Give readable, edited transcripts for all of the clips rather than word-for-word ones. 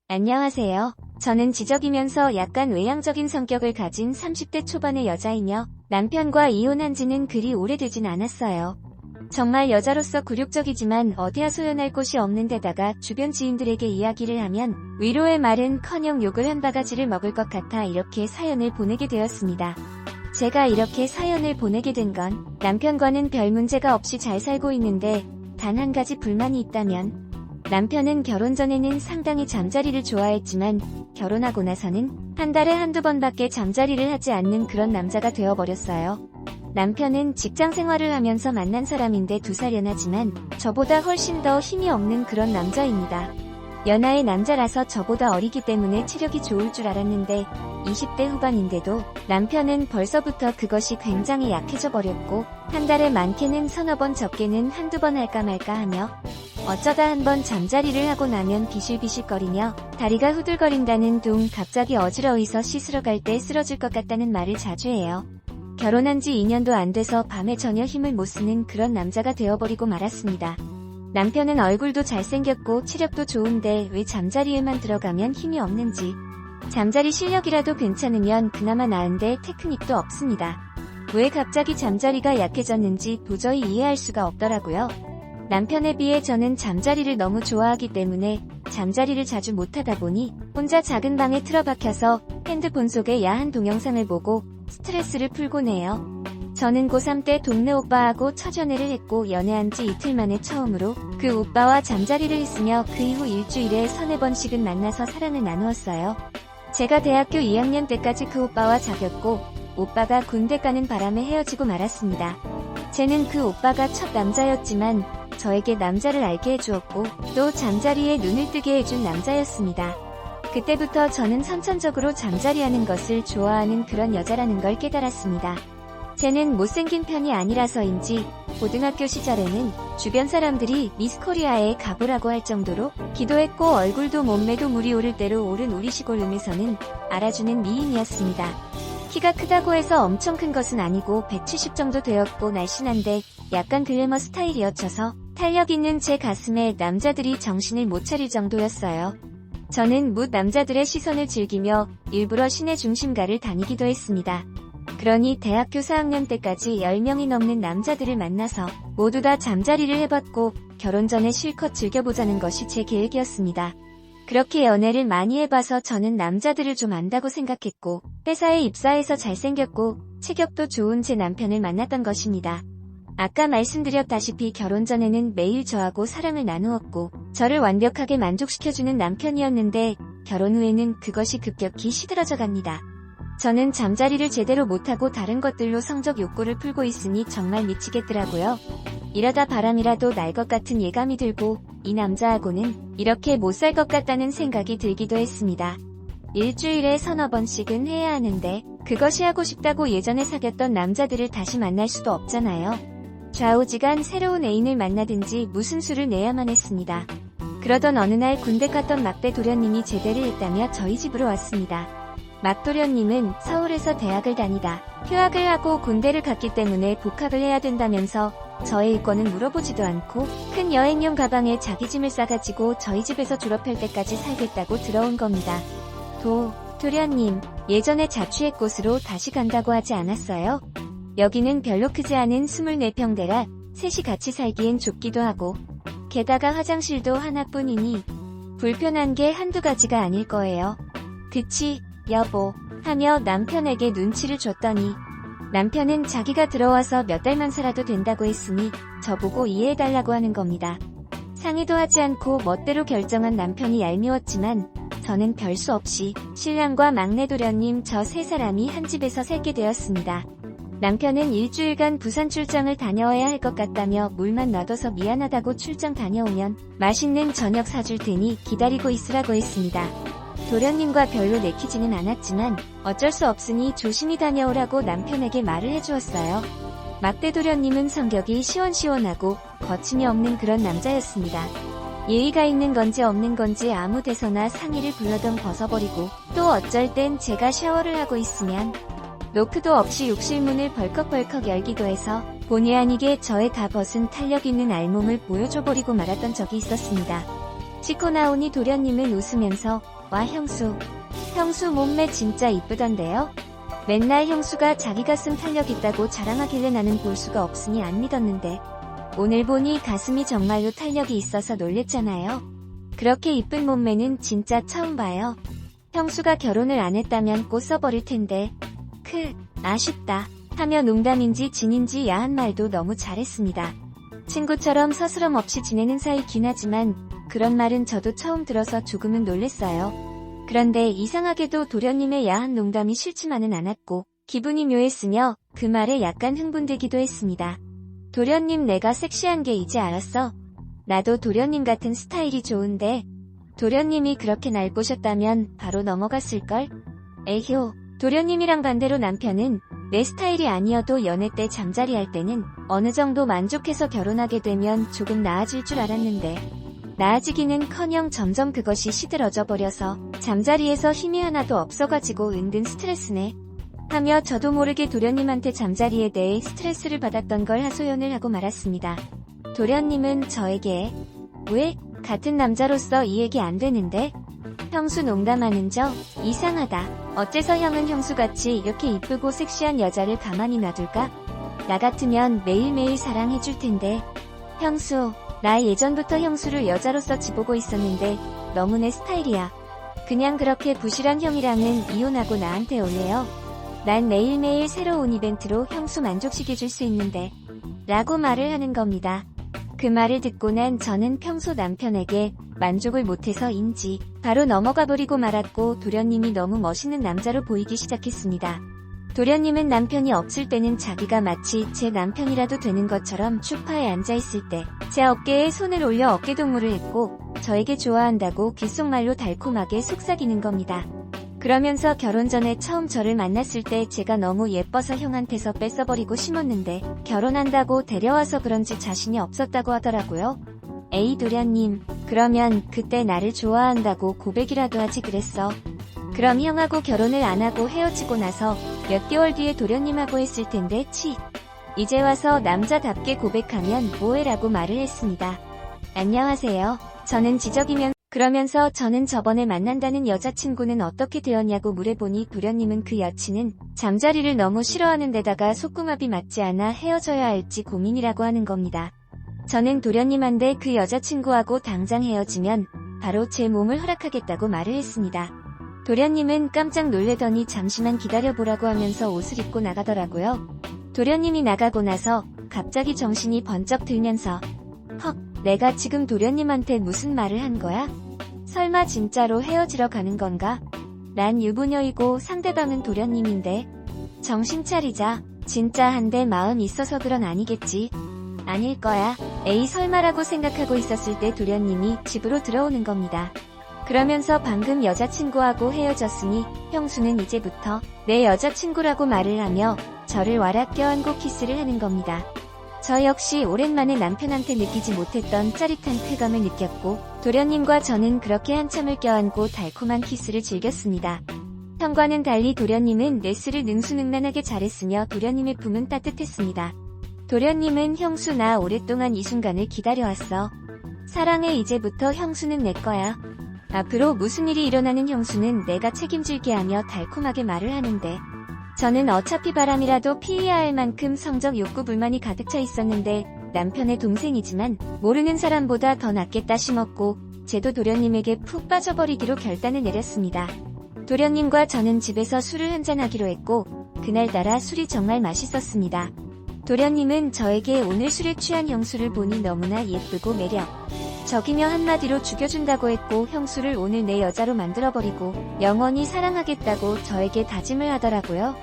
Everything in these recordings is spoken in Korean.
안녕하세요. 저는 지적이면서 약간 외향적인 성격을 가진 30대 초반의 여자이며 남편과 이혼한 지는 그리 오래되진 않았어요. 정말 여자로서 굴욕적이지만 어디야 소연할 곳이 없는 데다가 주변 지인들에게 이야기를 하면 위로의 말은커녕 욕을 한 바가지를 먹을 것 같아 이렇게 사연을 보내게 되었습니다. 제가 이렇게 사연을 보내게 된 건 남편과는 별 문제가 없이 잘 살고 있는데 단 한 가지 불만이 있다면 남편은 결혼 전에는 상당히 잠자리를 좋아했지만 결혼하고 나서는 한 달에 한두 번밖에 잠자리를 하지 않는 그런 남자가 되어버렸어요. 남편은 직장 생활을 하면서 만난 사람인데 2살 연하지만 저보다 훨씬 더 힘이 없는 그런 남자입니다. 연하의 남자라서 저보다 어리기 때문에 체력이 좋을 줄 알았는데 20대 후반인데도 남편은 벌써부터 그것이 굉장히 약해져 버렸고 한 달에 많게는 서너 번 적게는 한두 번 할까 말까 하며 어쩌다 한번 잠자리를 하고 나면 비실비실거리며 다리가 후들거린다는 둥 갑자기 어지러워서 씻으러 갈 때 쓰러질 것 같다는 말을 자주 해요. 결혼한 지 2년도 안 돼서 밤에 전혀 힘을 못 쓰는 그런 남자가 되어버리고 말았습니다. 남편은 얼굴도 잘생겼고 체력도 좋은데 왜 잠자리에만 들어가면 힘이 없는지, 잠자리 실력이라도 괜찮으면 그나마 나은데 테크닉도 없습니다. 왜 갑자기 잠자리가 약해졌는지 도저히 이해할 수가 없더라고요. 남편에 비해 저는 잠자리를 너무 좋아하기 때문에 잠자리를 자주 못하다 보니 혼자 작은 방에 틀어박혀서 핸드폰 속의 야한 동영상을 보고 스트레스를 풀곤 해요. 저는 고3 때 동네 오빠하고 첫 연애를 했고 연애한 지 이틀 만에 처음으로 그 오빠와 잠자리를 했으며 그 이후 일주일에 서너 번씩은 만나서 사랑을 나누었어요. 제가 대학교 2학년 때까지 그 오빠와 사귀었고 오빠가 군대 가는 바람에 헤어지고 말았습니다. 쟤는 그 오빠가 첫 남자였지만 저에게 남자를 알게 해주었고 또 잠자리에 눈을 뜨게 해준 남자였습니다. 그때부터 저는 선천적으로 잠자리하는 것을 좋아하는 그런 여자라는 걸 깨달았습니다. 쟤는 못생긴 편이 아니라서인지 고등학교 시절에는 주변 사람들이 미스 코리아의 가부라고 할 정도로 기도했고 얼굴도 몸매도 물이 오를 대로 오른 우리 시골 음에서는 알아주는 미인이었습니다. 키가 크다고 해서 엄청 큰 것은 아니고 170 정도 되었고 날씬한데 약간 글래머 스타일이어쳐서 탄력 있는 제 가슴에 남자들이 정신을 못 차릴 정도였어요. 저는 뭇 남자들의 시선을 즐기며 일부러 시내 중심가를 다니기도 했습니다. 그러니 대학교 4학년 때까지 10명이 넘는 남자들을 만나서 모두 다 잠자리를 해봤고 결혼 전에 실컷 즐겨보자는 것이 제 계획이었습니다. 그렇게 연애를 많이 해봐서 저는 남자들을 좀 안다고 생각했고 회사에 입사해서 잘생겼고 체격도 좋은 제 남편을 만났던 것입니다. 아까 말씀드렸다시피 결혼 전에는 매일 저하고 사랑을 나누었고 저를 완벽하게 만족시켜주는 남편이었는데 결혼 후에는 그것이 급격히 시들어져 갑니다. 저는 잠자리를 제대로 못하고 다른 것들로 성적 욕구를 풀고 있으니 정말 미치겠더라고요. 이러다 바람이라도 날 것 같은 예감이 들고 이 남자하고는 이렇게 못 살 것 같다는 생각이 들기도 했습니다. 일주일에 서너 번씩은 해야 하는데 그것이 하고 싶다고 예전에 사귀었던 남자들을 다시 만날 수도 없잖아요. 좌우지간 새로운 애인을 만나든지 무슨 수를 내야만 했습니다. 그러던 어느 날 군대 갔던 막대 도련님이 제대를 했다며 저희 집으로 왔습니다. 막 도련님은 서울에서 대학을 다니다 휴학을 하고 군대를 갔기 때문에 복학을 해야 된다면서 저의 일권은 물어보지도 않고 큰 여행용 가방에 자기 짐을 싸가지고 저희 집에서 졸업할 때까지 살겠다고 들어온 겁니다. 도련님, 예전에 자취의 곳으로 다시 간다고 하지 않았어요? 여기는 별로 크지 않은 24평대라 셋이 같이 살기엔 좁기도 하고 게다가 화장실도 하나뿐이니 불편한 게 한두 가지가 아닐 거예요. 그치, 여보, 하며 남편에게 눈치를 줬더니 남편은 자기가 들어와서 몇 달만 살아도 된다고 했으니 저보고 이해해달라고 하는 겁니다. 상의도 하지 않고 멋대로 결정한 남편이 얄미웠지만 저는 별 수 없이 신랑과 막내 도련님 저 세 사람이 한 집에서 살게 되었습니다. 남편은 일주일간 부산 출장을 다녀와야 할 것 같다며 물만 놔둬서 미안하다고 출장 다녀오면 맛있는 저녁 사줄 테니 기다리고 있으라고 했습니다. 도련님과 별로 내키지는 않았지만 어쩔 수 없으니 조심히 다녀오라고 남편에게 말을 해주었어요. 막대 도련님은 성격이 시원시원하고 거침이 없는 그런 남자였습니다. 예의가 있는 건지 없는 건지 아무 데서나 상의를 불러던 벗어버리고 또 어쩔 땐 제가 샤워를 하고 있으면 노크도 없이 욕실문을 벌컥벌컥 열기도 해서 본의 아니게 저의 다 벗은 탄력 있는 알몸을 보여줘버리고 말았던 적이 있었습니다. 씻고 나오니 도련님은 웃으면서 와 형수 몸매 진짜 이쁘던데요? 맨날 형수가 자기 가슴 탄력 있다고 자랑하길래 나는 볼 수가 없으니 안 믿었는데 오늘 보니 가슴이 정말로 탄력이 있어서 놀랬잖아요. 그렇게 이쁜 몸매는 진짜 처음 봐요. 형수가 결혼을 안 했다면 꽃 써버릴 텐데 아쉽다 하며 농담인지 진인지 야한 말도 너무 잘했습니다. 친구처럼 서스럼 없이 지내는 사이긴 하지만 그런 말은 저도 처음 들어서 조금은 놀랬어요. 그런데 이상하게도 도련님의 야한 농담이 싫지만은 않았고 기분이 묘했으며 그 말에 약간 흥분되기도 했습니다. 도련님 내가 섹시한 게 이제 알았어. 나도 도련님 같은 스타일이 좋은데 도련님이 그렇게 날 꼬셨다면 바로 넘어갔을걸? 에휴, 도련님이랑 반대로 남편은 내 스타일이 아니어도 연애 때 잠자리 할 때는 어느 정도 만족해서 결혼하게 되면 조금 나아질 줄 알았는데 나아지기는커녕 점점 그것이 시들어져 버려서 잠자리에서 힘이 하나도 없어가지고 은근 스트레스네. 하며 저도 모르게 도련님한테 잠자리에 대해 스트레스를 받았던 걸 하소연을 하고 말았습니다. 도련님은 저에게 왜? 같은 남자로서 이 얘기 안 되는데? 형수 농담하는 저 이상하다. 어째서 형은 형수같이 이렇게 이쁘고 섹시한 여자를 가만히 놔둘까? 나 같으면 매일매일 사랑해줄 텐데. 형수, 나 예전부터 형수를 여자로서 지보고 있었는데 너무 내 스타일이야. 그냥 그렇게 부실한 형이랑은 이혼하고 나한테 올래요. 난 매일매일 새로운 이벤트로 형수 만족시켜줄 수 있는데 라고 말을 하는 겁니다. 그 말을 듣고 난 저는 평소 남편에게 만족을 못해서인지 바로 넘어가버리고 말았고 도련님이 너무 멋있는 남자로 보이기 시작했습니다. 도련님은 남편이 없을 때는 자기가 마치 제 남편이라도 되는 것처럼 소파에 앉아있을 때 제 어깨에 손을 올려 어깨동무를 했고 저에게 좋아한다고 귓속말로 달콤하게 속삭이는 겁니다. 그러면서 결혼 전에 처음 저를 만났을 때 제가 너무 예뻐서 형한테서 뺏어버리고 심었는데 결혼한다고 데려와서 그런지 자신이 없었다고 하더라고요. 에이 도련님, 그러면 그때 나를 좋아한다고 고백이라도 하지 그랬어. 그럼 형하고 결혼을 안 하고 헤어지고 나서 몇 개월 뒤에 도련님하고 했을 텐데 이제 와서 남자답게 고백하면 뭐해라고 말을 했습니다. 안녕하세요. 저는 그러면서 저는 저번에 만난다는 여자친구는 어떻게 되었냐고 물어보니 도련님은 그 여친은 잠자리를 너무 싫어하는 데다가 속궁합이 맞지 않아 헤어져야 할지 고민이라고 하는 겁니다. 저는 도련님한테 그 여자친구하고 당장 헤어지면 바로 제 몸을 허락하겠다고 말을 했습니다. 도련님은 깜짝 놀래더니 잠시만 기다려보라고 하면서 옷을 입고 나가더라고요. 도련님이 나가고 나서 갑자기 정신이 번쩍 들면서 내가 지금 도련님한테 무슨 말을 한 거야? 설마 진짜로 헤어지러 가는 건가? 난 유부녀이고 상대방은 도련님인데 정신 차리자. 진짜 한데 마음 있어서 그런 아니겠지. 아닐 거야. 에이 설마라고 생각하고 있었을 때 도련님이 집으로 들어오는 겁니다. 그러면서 방금 여자친구하고 헤어졌으니 형수는 이제부터 내 여자친구라고 말을 하며 저를 와락 껴안고 키스를 하는 겁니다. 저 역시 오랜만에 남편한테 느끼지 못했던 짜릿한 쾌감을 느꼈고 도련님과 저는 그렇게 한참을 껴안고 달콤한 키스를 즐겼습니다. 형과는 달리 도련님은 레스를 능수능란하게 잘했으며 도련님의 품은 따뜻했습니다. 도련님은 형수 나 오랫동안 이 순간을 기다려왔어. 사랑해 이제부터 형수는 내 거야. 앞으로 무슨 일이 일어나는 형수는 내가 책임질게 하며 달콤하게 말을 하는데 저는 어차피 바람이라도 피해야 할 만큼 성적 욕구 불만이 가득 차 있었는데 남편의 동생이지만 모르는 사람보다 더 낫겠다 심었고 제도 도련님에게 푹 빠져버리기로 결단을 내렸습니다. 도련님과 저는 집에서 술을 한잔하기로 했고 그날따라 술이 정말 맛있었습니다. 도련님은 저에게 오늘 술에 취한 형수를 보니 너무나 예쁘고 매력적이며 한마디로 죽여준다고 했고 형수를 오늘 내 여자로 만들어버리고 영원히 사랑하겠다고 저에게 다짐을 하더라고요.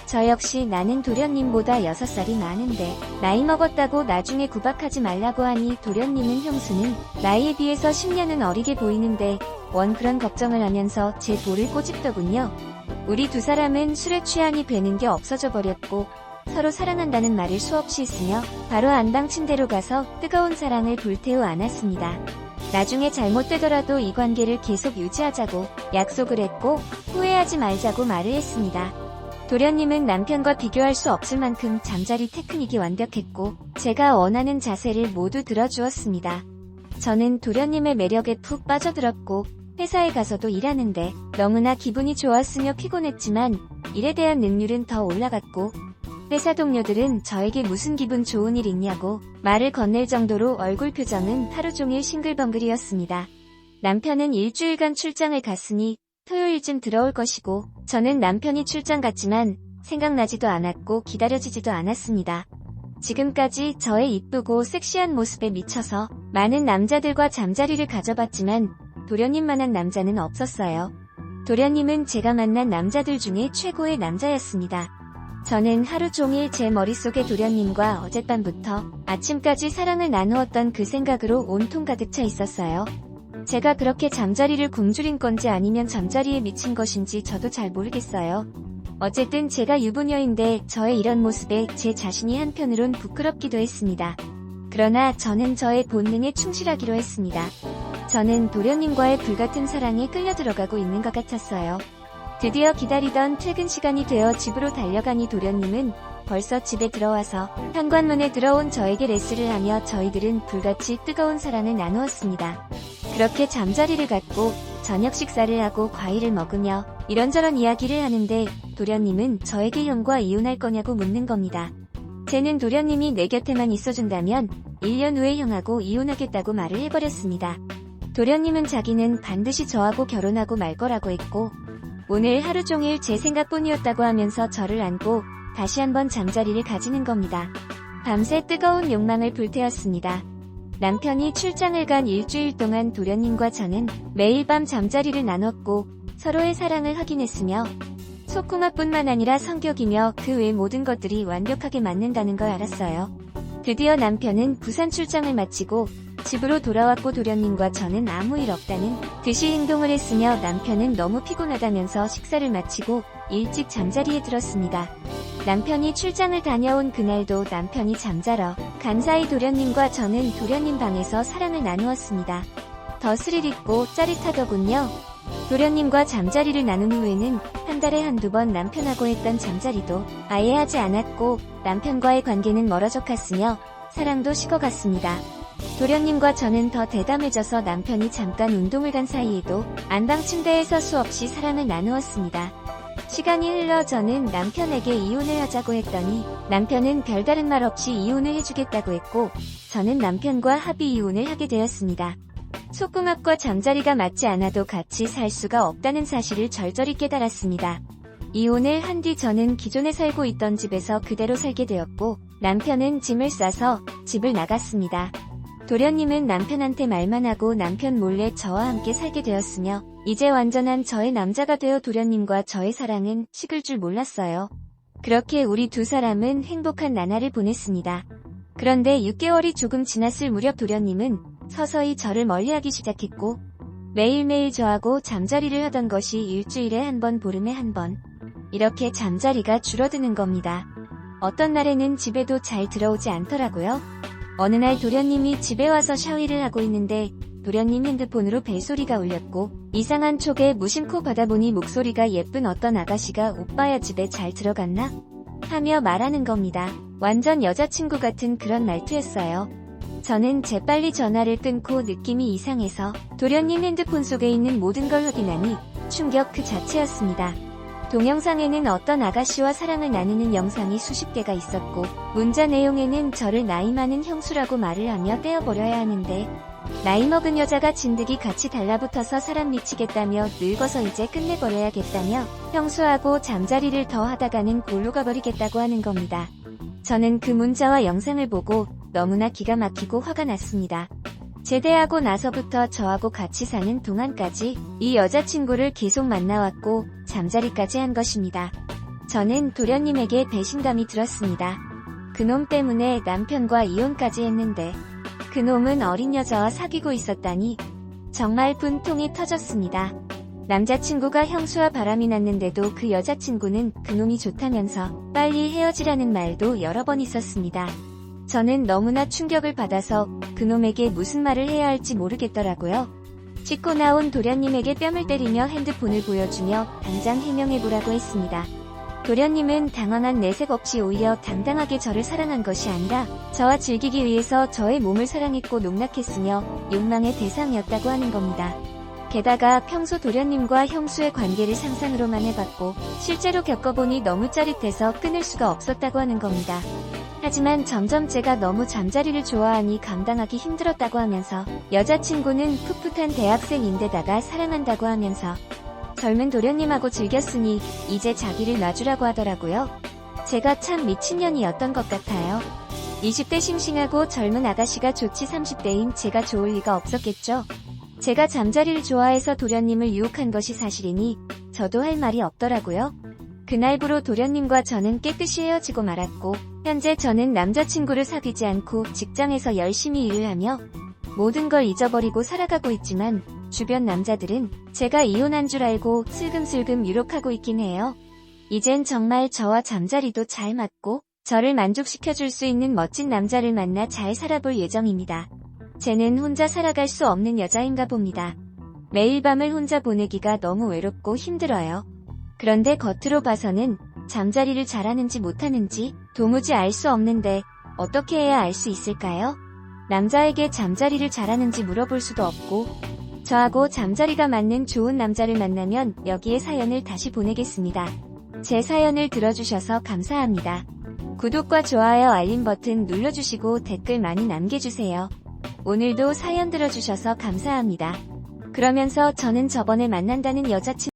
저 역시 나는 도련님보다 6살이 많은데 나이 먹었다고 나중에 구박하지 말라고 하니 도련님은 형수는 나이에 비해서 10년은 어리게 보이는데 원 그런 걱정을 하면서 제 볼을 꼬집더군요. 우리 두 사람은 술에 취하니 되는 게 없어져 버렸고 서로 사랑한다는 말을 수없이 했으며 바로 안방 침대로 가서 뜨거운 사랑을 불태워 안았습니다. 나중에 잘못되더라도 이 관계를 계속 유지하자고 약속을 했고 후회하지 말자고 말을 했습니다. 도련님은 남편과 비교할 수 없을 만큼 잠자리 테크닉이 완벽했고 제가 원하는 자세를 모두 들어주었습니다. 저는 도련님의 매력에 푹 빠져들었고 회사에 가서도 일하는데 너무나 기분이 좋았으며 피곤했지만 일에 대한 능률은 더 올라갔고 회사 동료들은 저에게 무슨 기분 좋은 일 있냐고 말을 건넬 정도로 얼굴 표정은 하루 종일 싱글벙글이었습니다. 남편은 일주일간 출장을 갔으니 토요일쯤 들어올 것이고 저는 남편이 출장 갔지만 생각나지도 않았고 기다려지지도 않았습니다. 지금까지 저의 이쁘고 섹시한 모습에 미쳐서 많은 남자들과 잠자리를 가져봤지만 도련님만한 남자는 없었어요. 도련님은 제가 만난 남자들 중에 최고의 남자였습니다. 저는 하루 종일 제 머릿속에 도련님과 어젯밤부터 아침까지 사랑을 나누었던 그 생각으로 온통 가득 차 있었어요. 제가 그렇게 잠자리를 굶주린 건지 아니면 잠자리에 미친 것인지 저도 잘 모르겠어요. 어쨌든 제가 유부녀인데 저의 이런 모습에 제 자신이 한편으론 부끄럽기도 했습니다. 그러나 저는 저의 본능에 충실하기로 했습니다. 저는 도련님과의 불같은 사랑에 끌려 들어가고 있는 것 같았어요. 드디어 기다리던 퇴근 시간이 되어 집으로 달려가니 도련님은 벌써 집에 들어와서 현관문에 들어온 저에게 레스를 하며 저희들은 불같이 뜨거운 사랑을 나누었습니다. 그렇게 잠자리를 갖고 저녁 식사를 하고 과일을 먹으며 이런저런 이야기를 하는데 도련님은 저에게 형과 이혼할 거냐고 묻는 겁니다. 쟤는 도련님이 내 곁에만 있어준다면 1년 후에 형하고 이혼하겠다고 말을 해버렸습니다. 도련님은 자기는 반드시 저하고 결혼하고 말 거라고 했고 오늘 하루 종일 제 생각뿐이었다고 하면서 저를 안고 다시 한번 잠자리를 가지는 겁니다. 밤새 뜨거운 욕망을 불태웠습니다. 남편이 출장을 간 일주일 동안 도련님과 저는 매일 밤 잠자리를 나눴고 서로의 사랑을 확인했으며 속궁합뿐만 아니라 성격이며 그 외 모든 것들이 완벽하게 맞는다는 걸 알았어요. 드디어 남편은 부산 출장을 마치고 집으로 돌아왔고 도련님과 저는 아무 일 없다는 듯이 행동을 했으며 남편은 너무 피곤하다면서 식사를 마치고 일찍 잠자리에 들었습니다. 남편이 출장을 다녀온 그날도 남편이 잠자러 간 사이 도련님과 저는 도련님 방에서 사랑을 나누었습니다. 더 스릴 있고 짜릿하더군요. 도련님과 잠자리를 나눈 후에는 한 달에 한두 번 남편하고 했던 잠자리도 아예 하지 않았고 남편과의 관계는 멀어져 갔으며 사랑도 식어갔습니다. 도련님과 저는 더 대담해져서 남편이 잠깐 운동을 간 사이에도 안방 침대에서 수없이 사랑을 나누었습니다. 시간이 흘러 저는 남편에게 이혼을 하자고 했더니 남편은 별다른 말 없이 이혼을 해주겠다고 했고 저는 남편과 합의 이혼을 하게 되었습니다. 속궁합과 잠자리가 맞지 않아도 같이 살 수가 없다는 사실을 절절히 깨달았습니다. 이혼을 한 뒤 저는 기존에 살고 있던 집에서 그대로 살게 되었고 남편은 짐을 싸서 집을 나갔습니다. 도련님은 남편한테 말만 하고 남편 몰래 저와 함께 살게 되었으며 이제 완전한 저의 남자가 되어 도련님과 저의 사랑은 식을 줄 몰랐어요. 그렇게 우리 두 사람은 행복한 나날을 보냈습니다. 그런데 6개월이 조금 지났을 무렵 도련님은 서서히 저를 멀리하기 시작했고 매일매일 저하고 잠자리를 하던 것이 일주일에 한 번, 보름에 한 번 이렇게 잠자리가 줄어드는 겁니다. 어떤 날에는 집에도 잘 들어오지 않더라고요. 어느 날 도련님이 집에 와서 샤워를 하고 있는데 도련님 핸드폰으로 벨소리가 울렸고 이상한 촉에 무심코 받아보니 목소리가 예쁜 어떤 아가씨가 오빠야 집에 잘 들어갔나? 하며 말하는 겁니다. 완전 여자친구 같은 그런 말투였어요. 저는 재빨리 전화를 끊고 느낌이 이상해서 도련님 핸드폰 속에 있는 모든 걸 확인하니 충격 그 자체였습니다. 동영상에는 어떤 아가씨와 사랑을 나누는 영상이 수십 개가 있었고 문자 내용에는 저를 나이 많은 형수라고 말을 하며 떼어버려야 하는데 나이 먹은 여자가 진드기 같이 달라붙어서 사람 미치겠다며 늙어서 이제 끝내버려야겠다며 형수하고 잠자리를 더 하다가는 골로 가버리겠다고 하는 겁니다. 저는 그 문자와 영상을 보고 너무나 기가 막히고 화가 났습니다. 제대하고 나서부터 저하고 같이 사는 동안까지 이 여자친구를 계속 만나왔고 잠자리까지 한 것입니다. 저는 도련님에게 배신감이 들었습니다. 그놈 때문에 남편과 이혼까지 했는데 그놈은 어린 여자와 사귀고 있었다니 정말 분통이 터졌습니다. 남자친구가 형수와 바람이 났는데도 그 여자친구는 그놈이 좋다면서 빨리 헤어지라는 말도 여러 번 있었습니다. 저는 너무나 충격을 받아서 그놈에게 무슨 말을 해야 할지 모르겠더라고요. 씻고 나온 도련님에게 뺨을 때리며 핸드폰을 보여주며 당장 해명해보라고 했습니다. 도련님은 당황한 내색 없이 오히려 당당하게 저를 사랑한 것이 아니라 저와 즐기기 위해서 저의 몸을 사랑했고 농락했으며 욕망의 대상이었다고 하는 겁니다. 게다가 평소 도련님과 형수의 관계를 상상으로만 해봤고 실제로 겪어보니 너무 짜릿해서 끊을 수가 없었다고 하는 겁니다. 하지만 점점 제가 너무 잠자리를 좋아하니 감당하기 힘들었다고 하면서 여자친구는 풋풋한 대학생인데다가 사랑한다고 하면서 젊은 도련님하고 즐겼으니 이제 자기를 놔주라고 하더라고요. 제가 참 미친년이었던 것 같아요. 20대 싱싱하고 젊은 아가씨가 좋지 30대인 제가 좋을 리가 없었겠죠. 제가 잠자리를 좋아해서 도련님을 유혹한 것이 사실이니 저도 할 말이 없더라고요. 그날부로 도련님과 저는 깨끗이 헤어지고 말았고 현재 저는 남자친구를 사귀지 않고 직장에서 열심히 일을 하며 모든 걸 잊어버리고 살아가고 있지만 주변 남자들은 제가 이혼한 줄 알고 슬금슬금 유혹하고 있긴 해요. 이젠 정말 저와 잠자리도 잘 맞고 저를 만족시켜줄 수 있는 멋진 남자를 만나 잘 살아볼 예정입니다. 쟤는 혼자 살아갈 수 없는 여자인가 봅니다. 매일 밤을 혼자 보내기가 너무 외롭고 힘들어요. 그런데 겉으로 봐서는 잠자리를 잘하는지 못하는지 도무지 알 수 없는데 어떻게 해야 알 수 있을까요? 남자에게 잠자리를 잘하는지 물어볼 수도 없고 저하고 잠자리가 맞는 좋은 남자를 만나면 여기에 사연을 다시 보내겠습니다. 제 사연을 들어주셔서 감사합니다. 구독과 좋아요 알림 버튼 눌러주시고 댓글 많이 남겨주세요. 오늘도 사연 들어주셔서 감사합니다. 그러면서 저는 저번에 만난다는 여자친구